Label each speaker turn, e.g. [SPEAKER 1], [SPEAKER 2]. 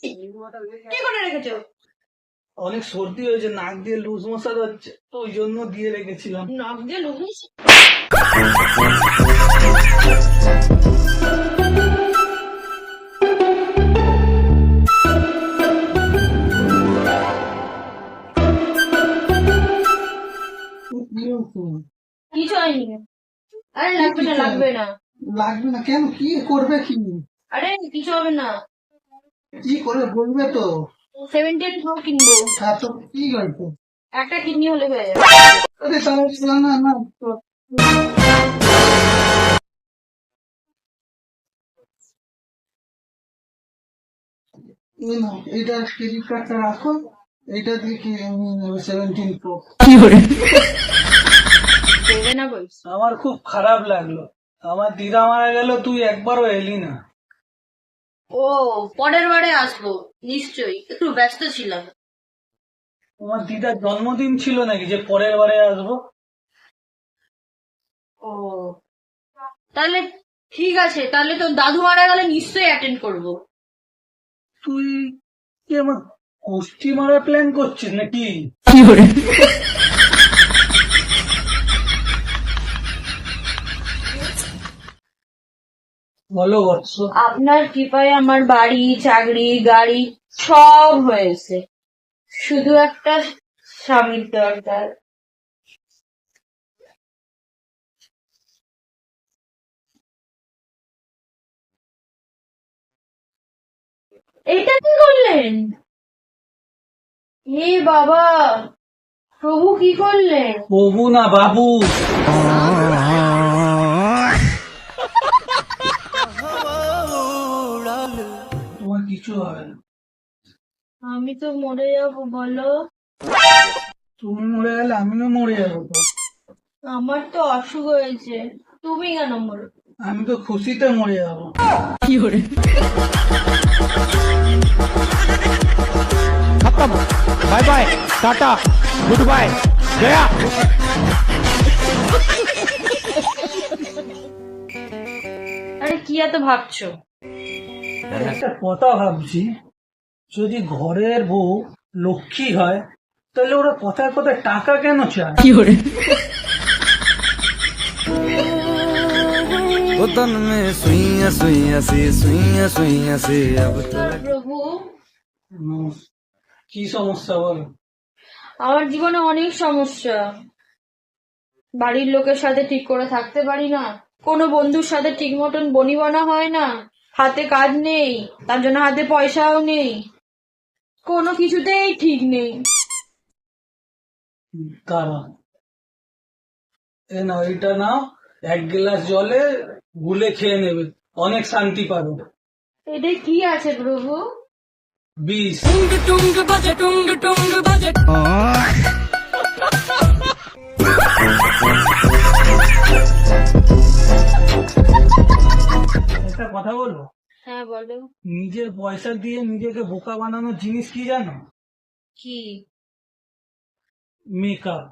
[SPEAKER 1] কি করে রেখেছো?
[SPEAKER 2] অনেক সর্দি হয়েছে, নাক দিয়ে লুজ মশা যাচ্ছে, তো ওই জন্য দিয়ে রেখেছিলাম।
[SPEAKER 1] নাক দিয়ে লুজ? কিছু হয়নি। আরে লাগবে না, লাগবে না,
[SPEAKER 2] লাগবে না কেন? কি করবে? কি
[SPEAKER 1] আরে কিছু হবে না।
[SPEAKER 2] কি করবে বলবে তো?
[SPEAKER 1] 78 প্রো কিনবো।
[SPEAKER 2] হ্যাঁ, তো কি গল্প?
[SPEAKER 1] একটা কিডনি হলে হয়ে যাবে।
[SPEAKER 2] আরে তাহলে না না এইটা ক্রেডিট কার্ডটা রাখো, এইটা দিয়ে কি আমি 17 প্রো।
[SPEAKER 1] দেবে না বলছি।
[SPEAKER 2] আমার খুব খারাপ লাগলো, আমার দিদা মারা গেল, তুই একবারও এলি না।
[SPEAKER 1] ও, পরের বারে আসবো নিশ্চয়ই, একটু ব্যস্ত ছিলাম।
[SPEAKER 2] তোমার দিদার জন্মদিন ছিল নাকি যে পরের বারে আসবো?
[SPEAKER 1] ও, তাহলে ঠিক আছে, তাহলে তো দাদু মারা গেলে নিশ্চয়ই অ্যাটেন্ড করবো।
[SPEAKER 2] তুই কি আমার কুস্তি মারার প্ল্যান করছিস নাকি? বলো বৎস।
[SPEAKER 1] আপনার কৃপায় আমার বাড়ি, চাকরি, গাড়ি সব হয়েছে, শুধু একটা স্বামীর দরকার। এটা কি করলেন? এ বাবা, প্রভু কি করলেন?
[SPEAKER 2] প্রভু না বাবু। তোমার কিছু হবে না।
[SPEAKER 1] আমি তো মরে যাবো, বলো।
[SPEAKER 2] তুমি মরে গেলে আমিও মরে যাবো তো।
[SPEAKER 1] আমার তো অসুখ হয়েছে, তুমি কেন মরো?
[SPEAKER 2] আমি তো খুশিতে মরে যাবো।
[SPEAKER 3] खत्म। Bye bye, tata, good bye, गया।
[SPEAKER 1] আরে কি এত ভাবছো?
[SPEAKER 2] একটা কথা ভাবছি, যদি ঘরের বউ লক্ষ্মী হয় তাহলে ওরা কথায় কথায় টাকা কেন চায়?
[SPEAKER 4] तन में सुइया सुइया सी सुइया सुइया सी अब तो
[SPEAKER 1] প্রভু,
[SPEAKER 2] কি সমস্যা বলো?
[SPEAKER 1] আমার জীবনে অনেক সমস্যা। বাড়ির লোকের সাথে ঠিক করে থাকতে পারি না, কোনো বন্ধুর সাথে ঠিক মতন বনিবনা হয় না, হাতে কাজ নেই, তার জন্য হাতে পয়সাও নেই, কোনো কিছুতেই ঠিক নেই।
[SPEAKER 2] তারা এ নাও, এটা নাও, 1 গ্লাস জলে গুলে খেয়ে নেবে, অনেক শান্তি পাবে।
[SPEAKER 1] এতে কি আছে প্রভু?
[SPEAKER 2] বিষ। একটা কথা বলবো,
[SPEAKER 1] হ্যাঁ বলো।
[SPEAKER 2] নিজের পয়সা দিয়ে নিজেকে বোকা বানানোর জিনিস কি জানো?
[SPEAKER 1] কি?
[SPEAKER 2] মেকআপ।